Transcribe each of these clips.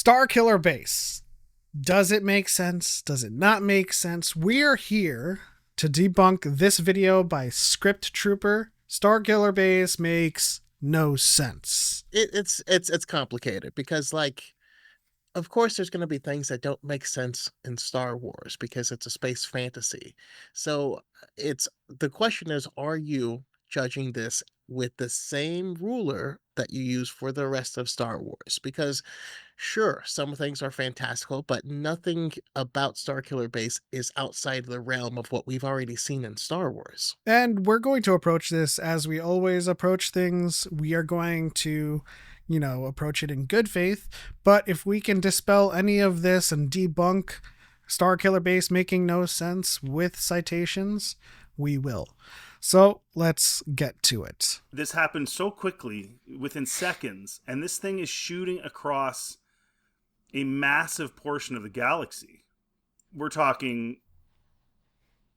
Starkiller Base. Does it make sense? Does it not make sense? We're here to debunk this video by Script Trooper. Starkiller Base makes no sense. It's complicated because, like, of course there's going to be things that don't make sense in Star Wars because it's a space fantasy. So the question is, are you judging this with the same ruler that you use for the rest of Star Wars? Because sure, some things are fantastical, but nothing about Starkiller Base is outside the realm of what we've already seen in Star Wars. And we're going to approach this as we always approach things. We are going to, approach it in good faith. But if we can dispel any of this and debunk Starkiller Base making no sense with citations, we will. So let's get to it. This happened so quickly, within seconds, and this thing is shooting across a massive portion of the galaxy. We're talking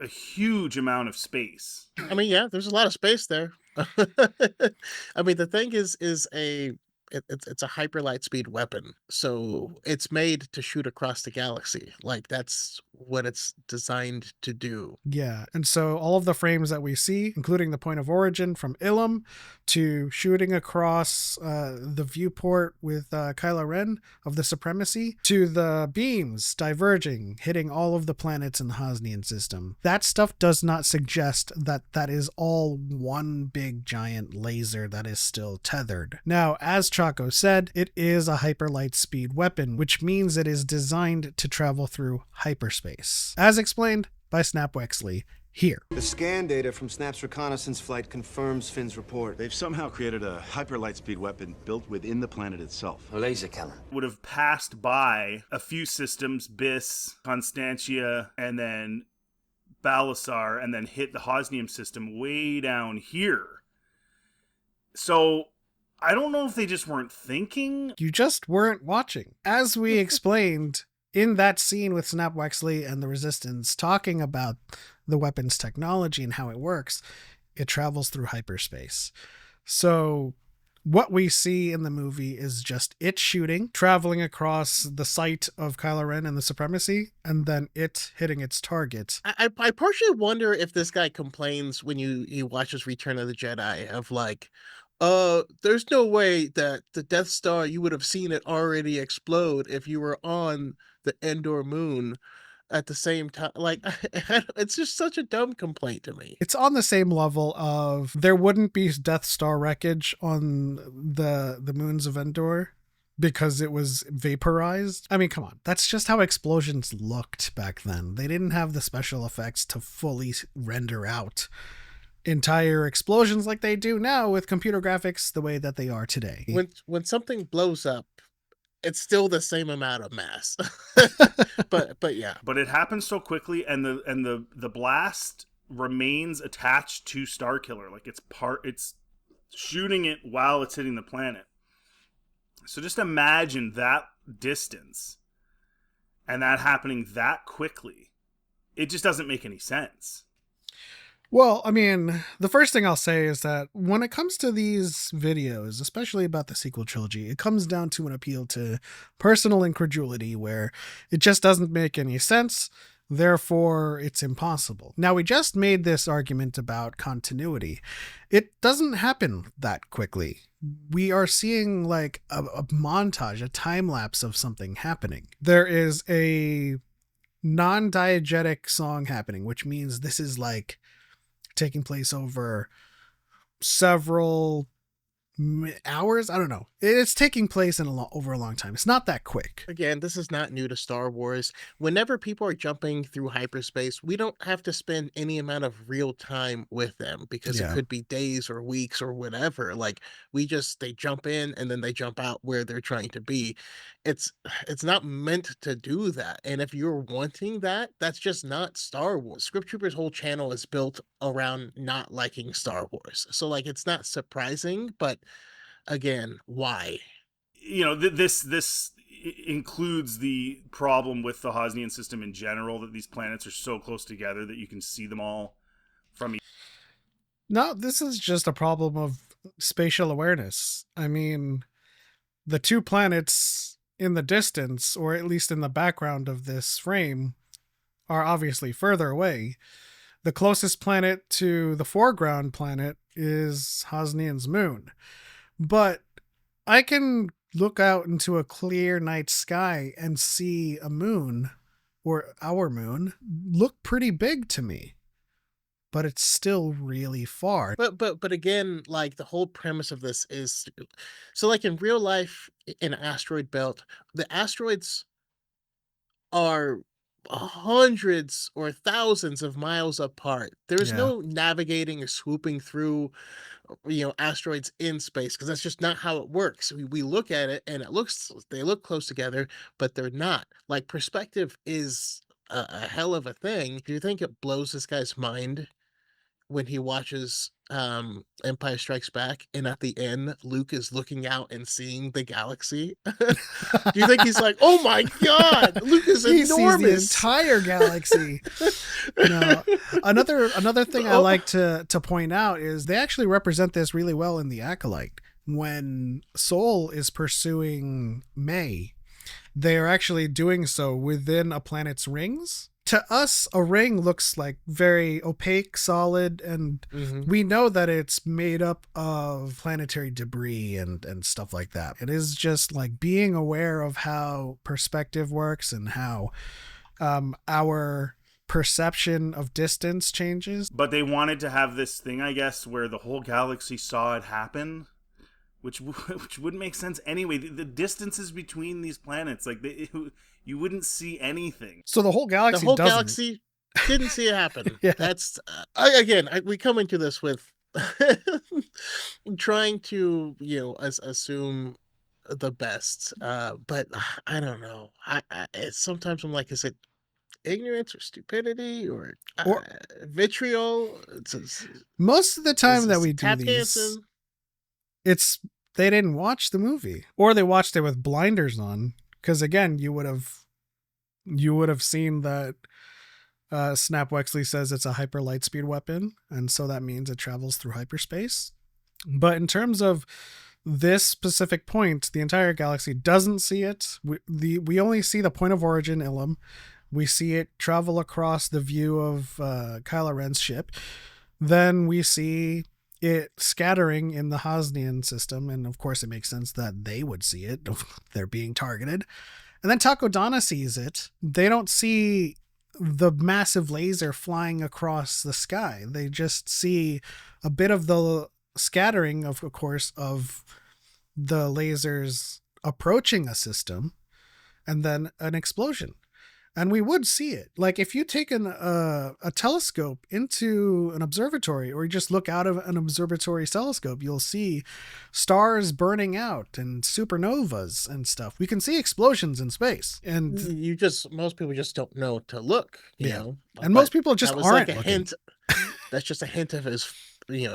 a huge amount of space. I mean, yeah, there's a lot of space there. I mean, the thing is it's a hyper light speed weapon, so it's made to shoot across the galaxy. Like, that's what it's designed to do. Yeah, and so all of the frames that we see, including the point of origin from Ilum to shooting across the viewport with Kylo Ren of the Supremacy, to the beams diverging, hitting all of the planets in the Hosnian system, that stuff does not suggest that that is all one big giant laser that is still tethered. Now, as Choco said, it is a hyperlight speed weapon, which means it is designed to travel through hyperspace, as explained by Snap Wexley here. The scan data from Snap's reconnaissance flight confirms Finn's report. They've somehow created a hyperlight speed weapon built within the planet itself. A laser cannon. Would have passed by a few systems, Biss, Constantia, and then Balasar, and then hit the Hosnium system way down here. So I don't know if they just weren't thinking. You just weren't watching. As we explained in that scene with Snap Wexley and the Resistance talking about the weapon's technology and how it works, it travels through hyperspace. So what we see in the movie is just it shooting, traveling across the site of Kylo Ren and the Supremacy, and then it hitting its target. I partially wonder if this guy complains when you watch his Return of the Jedi of like, there's no way that the Death Star, you would have seen it already explode if you were on the Endor moon at the same time. Like, it's just such a dumb complaint to me. It's on the same level of there wouldn't be Death Star wreckage on the moons of Endor because it was vaporized. I mean, come on. That's just how explosions looked back then. They didn't have the special effects to fully render out entire explosions like they do now with computer graphics the way that they are today. When something blows up, it's still the same amount of mass. but yeah. But it happens so quickly, and the blast remains attached to Starkiller. Like, it's shooting it while it's hitting the planet. So just imagine that distance and that happening that quickly. It just doesn't make any sense. Well, I mean, the first thing I'll say is that when it comes to these videos, especially about the sequel trilogy, it comes down to an appeal to personal incredulity where it just doesn't make any sense, therefore it's impossible. Now, we just made this argument about continuity. It doesn't happen that quickly. We are seeing like a montage, a time lapse of something happening. There is a non-diegetic song happening, which means this is like taking place over several hours. I don't know. It's taking place in over a long time. It's not that quick. Again, this is not new to Star Wars. Whenever people are jumping through hyperspace, we don't have to spend any amount of real time with them because it could be days or weeks or whatever. Like, they jump in and then they jump out where they're trying to be. It's not meant to do that. And if you're wanting that, that's just not Star Wars. Script Trooper's whole channel is built around not liking Star Wars. So, like, it's not surprising, but again, why? This includes the problem with the Hosnian system in general, that these planets are so close together that you can see them all from each. No, this is just a problem of spatial awareness. I mean, the two planets in the distance, or at least in the background of this frame, are obviously further away. The closest planet to the foreground planet is Hosnian's moon. But I can look out into a clear night sky and see a moon, or our moon, look pretty big to me. But it's still really far. But again, like the whole premise of this is, so like in real life, in an asteroid belt, the asteroids are hundreds or thousands of miles apart. There's Yeah. no navigating or swooping through, asteroids in space, because that's just not how it works. We look at it and they look close together, but they're not. Like perspective is a hell of a thing. Do you think it blows this guy's mind when he watches Empire Strikes Back, and at the end Luke is looking out and seeing the galaxy? Do you think he's like, "Oh my god, Luke is He enormous." sees the entire galaxy. No. Another thing I like to point out is they actually represent this really well in The Acolyte. When Sol is pursuing May, they are actually doing so within a planet's rings. To us, a ring looks like very opaque, solid, and we know that it's made up of planetary debris and stuff like that. It is just like being aware of how perspective works and how our perception of distance changes. But they wanted to have this thing, I guess, where the whole galaxy saw it happen, which wouldn't make sense anyway. The distances between these planets, like you wouldn't see anything. So the whole galaxy galaxy didn't see it happen. Yeah. That's we come into this with trying to assume the best, but I don't know. Sometimes I'm like, is it ignorance or stupidity or vitriol? Most of the time that we do tap these, dancing. it's they didn't watch the movie, or they watched it with blinders on. Because again, you would have seen that Snap Wexley says it's a hyper light speed weapon, and so that means it travels through hyperspace. But in terms of this specific point, the entire galaxy doesn't see it. We only see the point of origin, Ilum. We see it travel across the view of Kylo Ren's ship. Then we see it scattering in the Hosnian system, and of course it makes sense that they would see it. They're being targeted. And then Takodana sees it. They don't see the massive laser flying across the sky. They just see a bit of the scattering, of course, of the lasers approaching a system, and then an explosion. And we would see it. Like if you take a telescope into an observatory, or you just look out of an observatory telescope, you'll see stars burning out and supernovas and stuff. We can see explosions in space. And most people just don't know to look, you know. And most people just aren't like a looking. hint. That's just a hint of his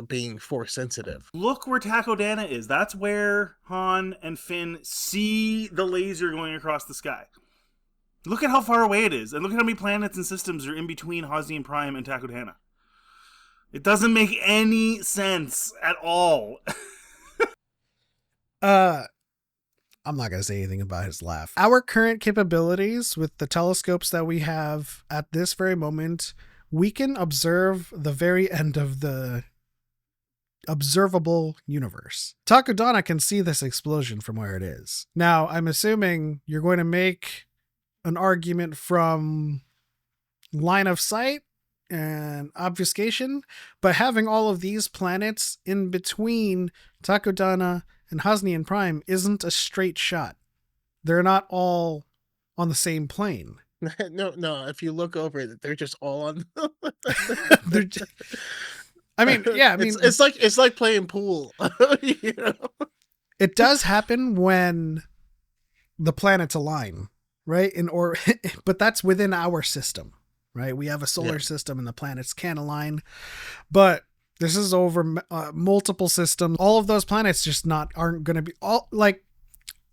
being force sensitive. Look where Takodana is. That's where Han and Finn see the laser going across the sky. Look at how far away it is, and look at how many planets and systems are in between Hosnian Prime and Takodana. It doesn't make any sense at all. I'm not going to say anything about his laugh. Our current capabilities with the telescopes that we have at this very moment, we can observe the very end of the observable universe. Takodana can see this explosion from where it is. Now, I'm assuming you're going to make an argument from line of sight and obfuscation, but having all of these planets in between Takodana and Hosnian Prime isn't a straight shot. They're not all on the same plane. No, if you look over it, they're just all on it's like playing pool. You know? It does happen when the planets align. Right? But that's within our system, right? We have a solar system and the planets can align, but this is over multiple systems. All of those planets just aren't going to be all like,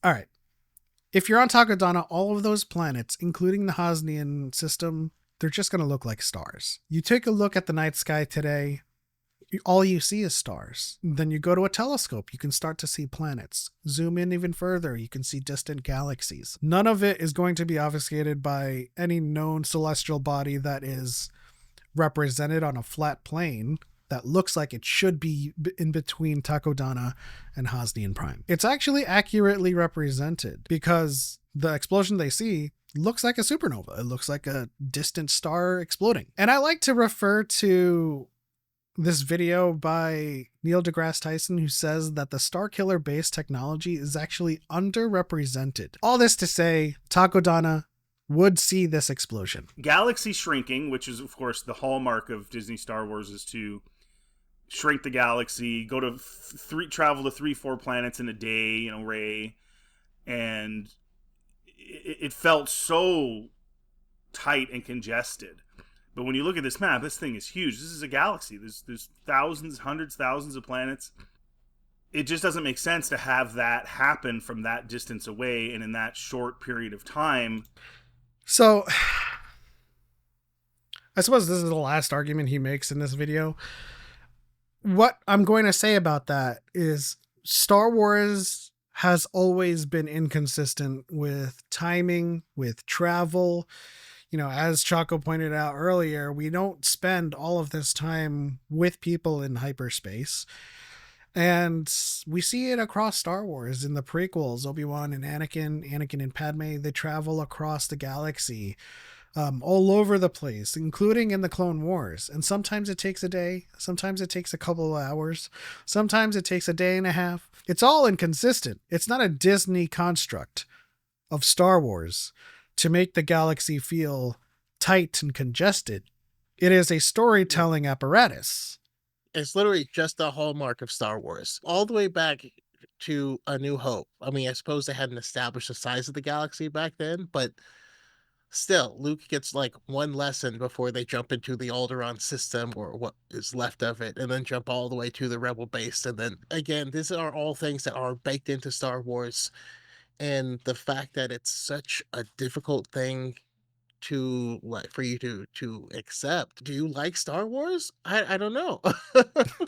all right. If you're on Takodana, all of those planets, including the Hosnian system, they're just going to look like stars. You take a look at the night sky today, all you see is stars. Then you go to a telescope, you can start to see planets. Zoom in even further, you can see distant galaxies. None of it is going to be obfuscated by any known celestial body that is represented on a flat plane that looks like it should be in between Takodana and Hosnian Prime. It's actually accurately represented because the explosion they see looks like a supernova. It looks like a distant star exploding. And I like to refer to this video by Neil deGrasse Tyson, who says that the Starkiller base technology is actually underrepresented. All this to say, Takodana would see this explosion. Galaxy shrinking, which is of course the hallmark of Disney Star Wars, is to shrink the galaxy, go to travel to 3-4 planets in a day, Rey, and it felt so tight and congested. But when you look at this map, this thing is huge. This is a galaxy. There's thousands, hundreds, thousands of planets. It just doesn't make sense to have that happen from that distance away and in that short period of time. So I suppose this is the last argument he makes in this video. What I'm going to say about that is Star Wars has always been inconsistent with timing, with travel. As Choco pointed out earlier, we don't spend all of this time with people in hyperspace. And we see it across Star Wars in the prequels. Obi-Wan and Anakin and Padme, they travel across the galaxy, all over the place, including in the Clone Wars. And sometimes it takes a day. Sometimes it takes a couple of hours. Sometimes it takes a day and a half. It's all inconsistent. It's not a Disney construct of Star Wars to make the galaxy feel tight and congested. It is a storytelling apparatus. It's literally just the hallmark of Star Wars. All the way back to A New Hope. I mean, I suppose they hadn't established the size of the galaxy back then, but still, Luke gets like one lesson before they jump into the Alderaan system, or what is left of it, and then jump all the way to the Rebel base. And then again, these are all things that are baked into Star Wars. And the fact that it's such a difficult thing to for you to accept. Do you like Star Wars? I don't know.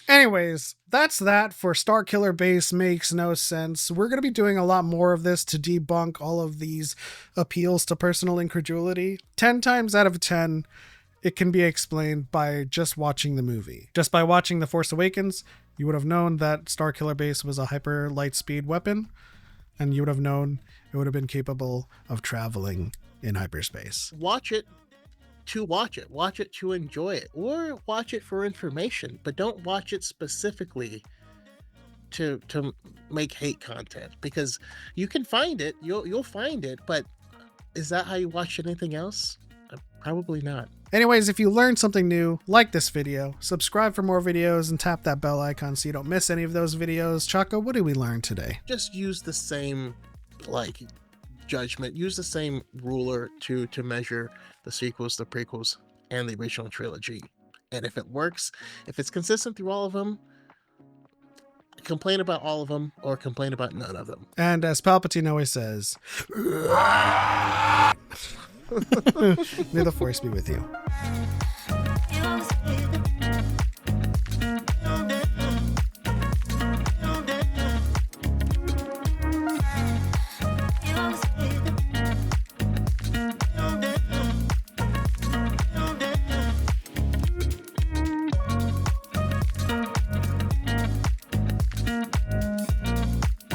Anyways, that's that for Starkiller Base Makes No Sense. We're going to be doing a lot more of this to debunk all of these appeals to personal incredulity. 10 times out of 10, it can be explained by just watching the movie. Just by watching The Force Awakens, you would have known that Starkiller Base was a hyper light speed weapon, and you would have known it would have been capable of traveling in hyperspace. Watch it to watch it. Watch it to enjoy it. Or watch it for information, but don't watch it specifically to make hate content, because you can find it, you'll find it, but is that how you watch anything else? Probably not. Anyways, if you learned something new, like this video, subscribe for more videos, and tap that bell icon so you don't miss any of those videos. Choco, what did we learn today? Just use the same judgment, use the same ruler to measure the sequels, the prequels, and the original trilogy. And if it works, if it's consistent through all of them, complain about all of them or complain about none of them. And as Palpatine always says, may the Force be with you.